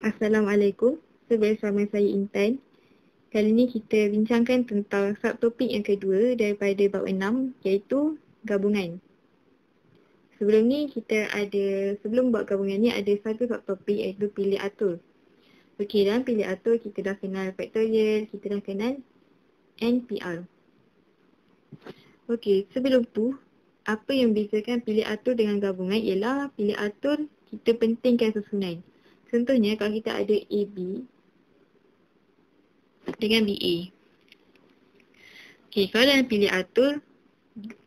Assalamualaikum. Bersama saya Intan. Kali ini kita bincangkan tentang subtopik yang kedua daripada bab 6 iaitu gabungan. Sebelum buat gabungan ni ada satu subtopik iaitu pilih atur. Okey, dalam pilih atur kita dah kenal faktorial, kita dah kenal NPR. Okey, sebelum tu apa yang bezakan pilih atur dengan gabungan ialah pilih atur kita pentingkan susunan. Contohnya kalau kita ada AB dengan BA. Okey, kalau dalam pilih atur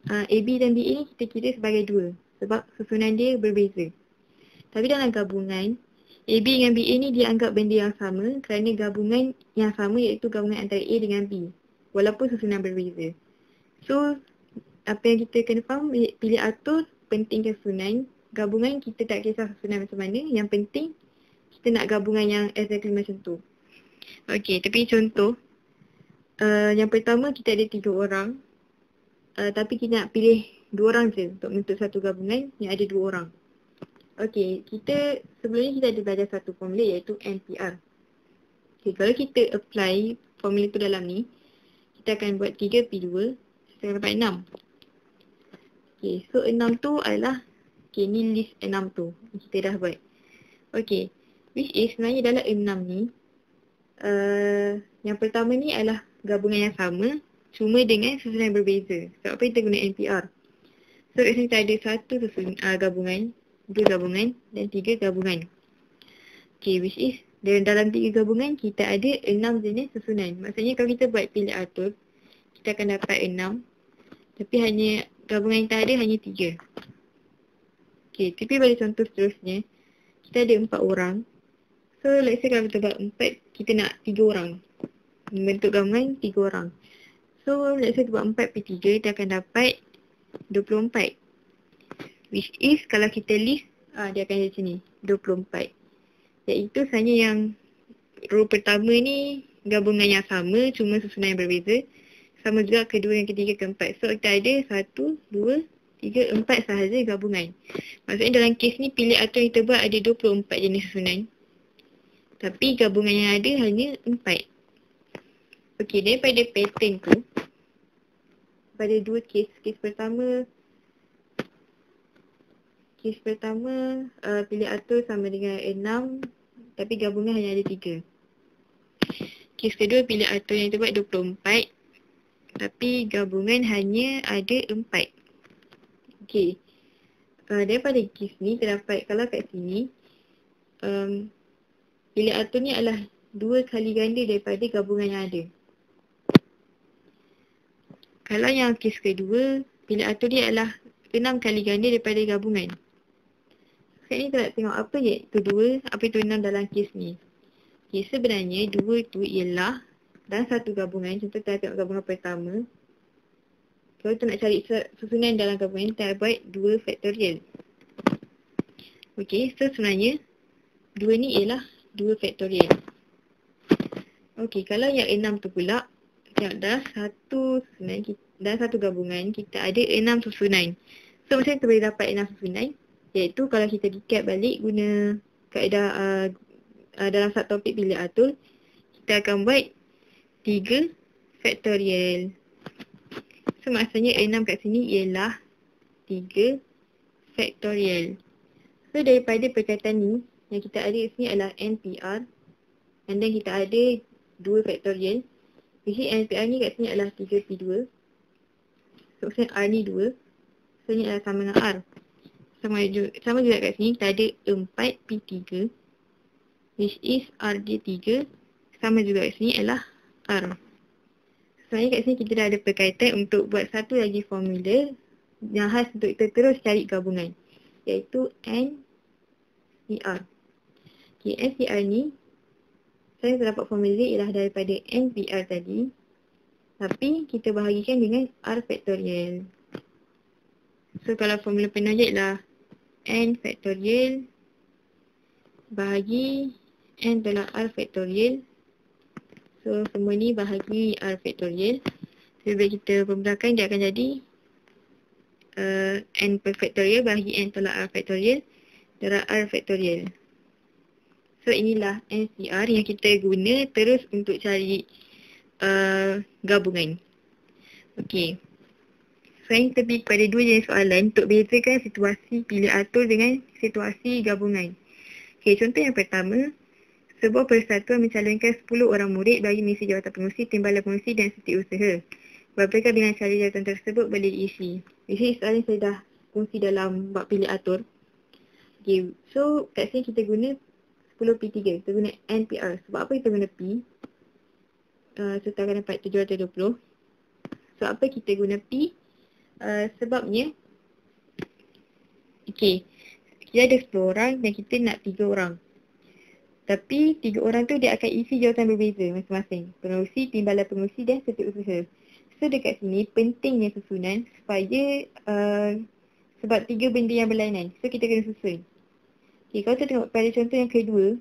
AB dan BA ni kita kira sebagai dua sebab susunan dia berbeza. Tapi dalam gabungan AB dengan BA ni dianggap benda yang sama kerana gabungan yang sama iaitu gabungan antara A dengan B walaupun susunan berbeza. So apa yang kita kena faham, pilih atur pentingkan susunan. Gabungan kita tak kisah susunan macam mana, yang penting kita nak gabungan yang exactly macam tu. Okey, tapi contoh yang pertama kita ada 3 orang tapi kita nak pilih 2 orang je untuk membentuk satu gabungan yang ada 2 orang. Okey, sebelum ni kita ada belajar satu formula iaitu NPR. Okey, kalau kita apply formula tu dalam ni, kita akan buat 3P2 kita dapat 6. Okey, so 6 tu adalah ni list 6 tu kita dah buat. Okey, which is sebenarnya dalam 6 ni yang pertama ni adalah gabungan yang sama cuma dengan susunan yang berbeza. Sebab apa kita guna NPR? So kat sini kita ada satu gabungan, 2 gabungan dan 3 gabungan. Okay, which is dalam 3 gabungan kita ada 6 jenis susunan. Maksudnya kalau kita buat pilih atur, kita akan dapat 6 tapi hanya gabungan yang kita ada hanya 3. Okay, tapi pada contoh seterusnya kita ada 4 orang. So let's say kalau kita buat 4, kita nak 3 orang membentuk gabungan 3 orang. So let's say kita buat 4/3, kita akan dapat 24. Which is kalau kita list dia akan jadi macam ni, 24. Iaitu sebenarnya yang row pertama ni gabungan yang sama cuma susunan yang berbeza. Sama juga kedua, yang ketiga, keempat. So kita ada 1, 2, 3, 4 sahaja gabungan. Maksudnya dalam kes ni pilih atur yang kita buat ada 24 jenis susunan. Tapi gabungan yang ada hanya 4. Okey, daripada pattern tu pada 2 kes. Kes pertama pilih atur sama dengan 6 tapi gabungan hanya ada 3. Kes kedua pilih atur yang kita buat 24 tapi gabungan hanya ada 4. Okey, daripada kes ni terdapat, kalau kat sini pilih atur ni adalah 2 kali ganda daripada gabungan yang ada. Kalau yang kes kedua, pilih atur dia adalah 6 kali ganda daripada gabungan. Sekarang ni kita nak tengok apa iaitu 2, apa itu 6 dalam kes ni. Okay, sebenarnya 2 tu ialah dalam satu gabungan. Contoh kita tengok gabungan pertama. Kalau kita nak cari susunan dalam gabungan, kita buat 2 faktorial. Okay, so sebenarnya 2 ni ialah 2 faktorial. Okay, kalau yang 6 tu pula, tengok dalam satu gabungan kita ada 6 susunan. So macam kita boleh dapat 6 susunan, iaitu kalau kita recap balik guna kaedah dalam subtopik pilih atur, kita akan buat 3 faktorial. So maksudnya 6 kat sini ialah 3 faktorial. So daripada perkataan ni yang kita ada di sini adalah NPR, and then kita ada 2 faktorial. Jadi NPR ni kat sini adalah 3P2. So maksudnya R ni 2. So ni adalah sama dengan R. Sama juga kat sini kita ada 4P3, which is R dia 3. Sama juga kat sini adalah R. Sebenarnya kat sini kita dah ada perkaitan untuk buat satu lagi formula yang khas untuk kita terus cari gabungan, iaitu NPR. Okay, NPR ni saya terdapat formula ialah daripada NPR tadi, tapi kita bahagikan dengan R faktorial. So kalau formula penuh je ialah N faktorial bahagi N tolak R faktorial. So semua ni bahagi R faktorial. So bila kita pemudahkan, dia akan jadi N per faktorial bahagi N tolak R faktorial darab R faktorial. So inilah NCR yang kita guna terus untuk cari gabungan. Okey. Sekarang kita pergi kepada dua jenis soalan untuk bezakan situasi pilih atur dengan situasi gabungan. Okey, contoh yang pertama. Sebuah persatuan mencalonkan 10 orang murid bagi mengisi jawatan pengurusi, timbalan pengurusi dan setiausaha. Berapakah dengan cara jawatan tersebut boleh diisi? Ini soalan saya dah kongsi dalam bab pilih atur. Okay, so kat sini kita guna 10P3. Kita guna NPR. Sebab apa kita guna P? Kita akan dapat 720. Sebab apa kita guna P? Sebabnya, okay, kita ada 10 orang dan kita nak 3 orang. Tapi 3 orang tu dia akan isi jawatan berbeza masing-masing. Pengurusi, timbalan pengurusi dan setiausaha. So dekat sini pentingnya susunan supaya sebab 3 benda yang berlainan. So kita kena susun. Okay, kalau kita tengok pada contoh yang kedua,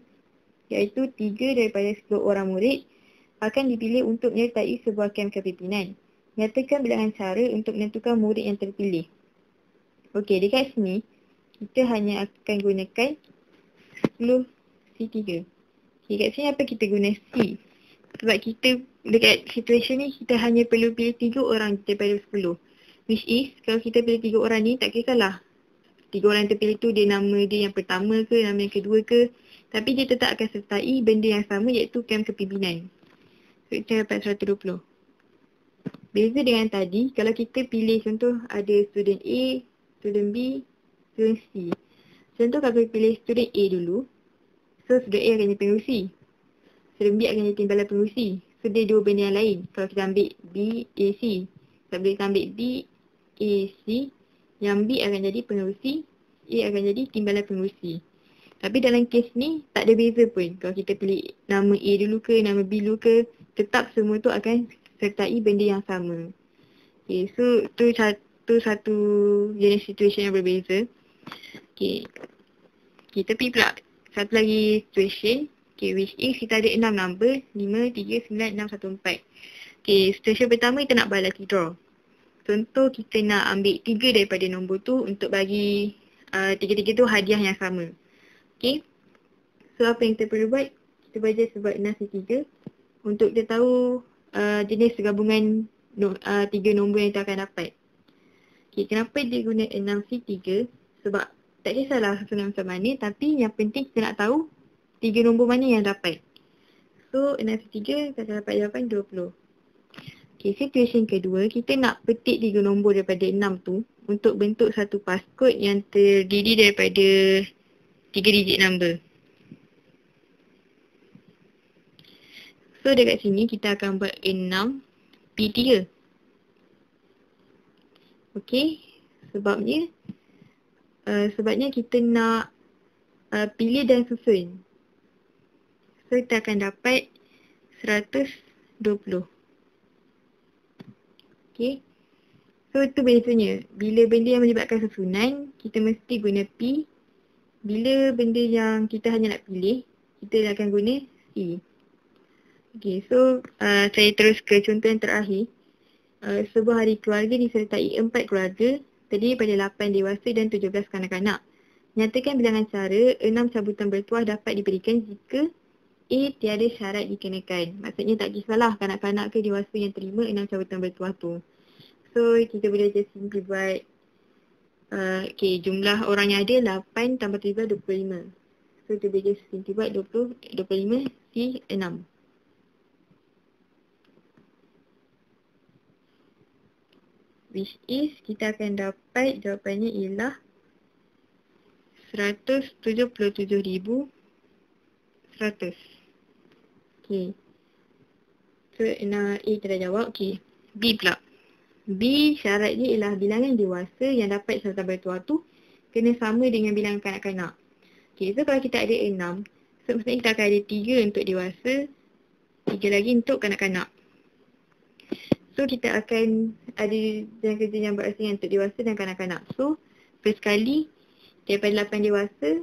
iaitu 3 daripada 10 orang murid akan dipilih untuk menyertai sebuah kem kepimpinan. Nyatakan bilangan cara untuk menentukan murid yang terpilih. Okey, dekat sini kita hanya akan gunakan 10 C3. Okay, kat sini apa kita guna C? Sebab kita dekat situasi ni kita hanya perlu pilih 3 orang daripada 10. Which is kalau kita pilih 3 orang ni tak kisahlah 3 orang yang terpilih tu dia nama dia yang pertama ke, nama yang kedua ke. Tapi dia tetap akan sertai benda yang sama iaitu kem kepimpinan. So kita dapat 120. Beza dengan tadi, kalau kita pilih contoh ada student A, student B, student C. Contoh kalau kita pilih student A dulu. So student A akan jadi pengurusi. Student B akan jadi timbalan pengurusi. So dia dua benda yang lain. Kalau kita ambil B, A, C. Kalau kita ambil B, A, C. Yang B akan jadi pengurusi, A akan jadi timbalan pengurusi. Tapi dalam kes ni tak ada beza pun. Kalau kita pilih nama A dulu ke, nama B dulu ke, tetap semua tu akan sertai benda yang sama. Okay, so tu satu jenis situasi yang berbeza. Okay, kita pergi pula satu lagi situation. Okay, which is kita ada 6 number, 5, 3, 9, 6, 1, 4. Okay, situation pertama kita nak buat lucky draw. Contoh kita nak ambil 3 daripada nombor tu untuk bagi 3-3 tu hadiah yang sama. Okay. So apa yang kita perlu buat? Kita baca sebab 6C3 untuk kita tahu jenis gabungan 3 nombor yang kita akan dapat. Okay, kenapa dia guna 6C3? Sebab tak kisahlah susunan macam mana, tapi yang penting kita nak tahu 3 nombor mana yang dapat. So 6C3 kita akan dapat jawapan 20. Okay, situation kedua, kita nak petik 3 nombor daripada 6 tu untuk bentuk satu passcode yang terdiri daripada 3 digit number. So dekat sini kita akan buat 6 P3. Okay, sebabnya kita nak pilih dan susun. So kita akan dapat 120. Okay. So itu bezanya. Bila benda yang melibatkan susunan, kita mesti guna P. Bila benda yang kita hanya nak pilih, kita akan guna C. Okay, so saya terus ke contoh yang terakhir. Sebuah hari keluarga disertai 4 keluarga, terdiri pada 8 dewasa dan 17 kanak-kanak. Nyatakan bilangan cara 6 cabutan bertuah dapat diberikan jika A tiada syarat dikenakan. Maksudnya tak kisahlah kanak-kanak ke dewasa yang terima 6 cabutan bertuah tu. So kita boleh just simply buat okay, jumlah orang yang ada 8 tambah 3 25. So kita boleh just simply buat 25 C 6. Which is kita akan dapat jawapannya ialah 177,100. Okay. So A kita dah jawab. Okay. B pula. B syarat dia ialah bilangan dewasa yang dapat cabutan bertuah tu kena sama dengan bilangan kanak-kanak. Okay, so kalau kita ada 6, so maksudnya kita akan ada 3 untuk dewasa, 3 lagi untuk kanak-kanak. So kita akan ada jam kerja yang berasingan untuk dewasa dan kanak-kanak. So first kali daripada 8 dewasa,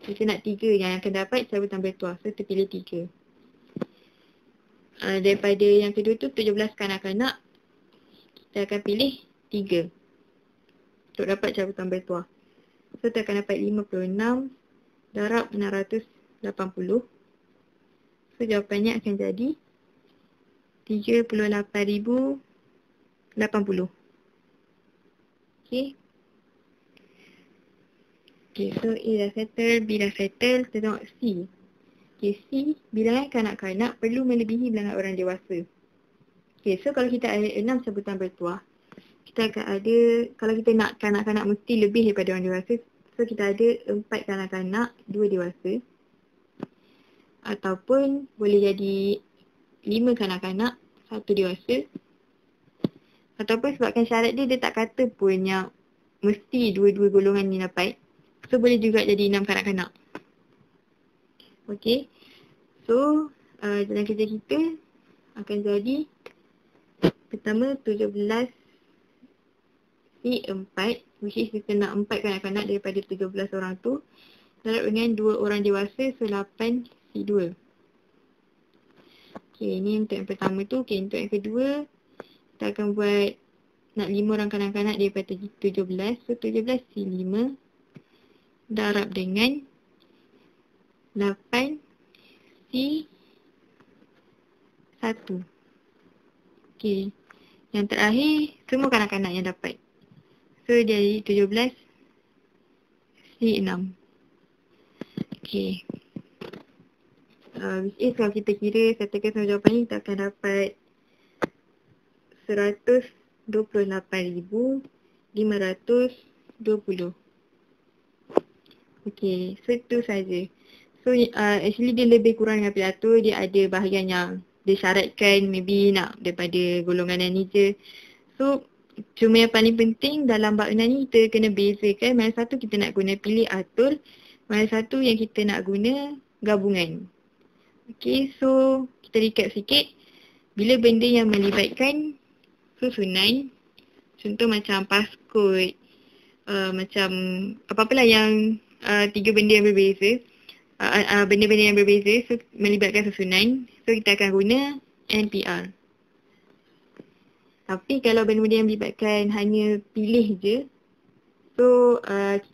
kita nak 3 yang akan dapat cabutan bertuah. So kita pilih 3. Daripada yang kedua tu 17 kanak-kanak, kita akan pilih 3 untuk dapat cabutan bertuah. So kita akan dapat 56 darab 680. So jawapannya akan jadi 38,080. Okay. Okay, so A dah settle, B dah settle. Kita tengok C. Okay, C, bilangan kanak-kanak perlu melebihi bilangan orang dewasa. Okay, so kalau kita ada 6 sebutan bertuah, kita akan ada, kalau kita nak kanak-kanak mesti lebih daripada orang dewasa. So kita ada 4 kanak-kanak, 2 dewasa. Ataupun boleh jadi 5 kanak-kanak, 1 dewasa. Ataupun sebabkan syarat dia tak kata pun yang mesti dua-dua golongan ni dapat. So boleh juga jadi 6 kanak-kanak. Okay. So dalam kerja kita akan jadi pertama 17 C4, which is kita nak 4 kanak-kanak daripada 17 orang tu, darab dengan 2 orang dewasa, so 8 C2. Okay, ni untuk yang pertama tu. Okay, untuk yang kedua kita akan buat nak 5 orang kanak-kanak daripada 17, so 17 C5 darab dengan 8 C1. Okay, yang terakhir semua kanak-kanak yang dapat. So dia jadi 17 C6. Okay. Which is kalau kita kira settlekan semua jawapan ni, kita akan dapat 128,520. Okay, so itu saja. So actually dia lebih kurang dengan pidato. Dia ada bahagian yang disyaratkan maybe nak daripada golongan yang ni je. So cuma yang paling penting dalam bab 6 ni kita kena bezakan mana satu kita nak guna pilih atur, mana satu yang kita nak guna gabungan. Okay, so kita recap sikit. Bila benda yang melibatkan susunan, contoh macam passcode, macam apa-apalah yang 3 benda yang berbeza, benda-benda yang berbeza, so melibatkan susunan, so kita akan guna NPR. Tapi kalau benda-benda yang melibatkan hanya pilih je, so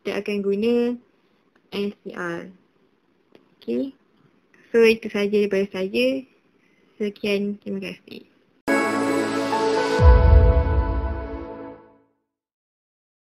kita akan guna NCR. Okay, so itu sahaja daripada saya. Sekian, terima kasih.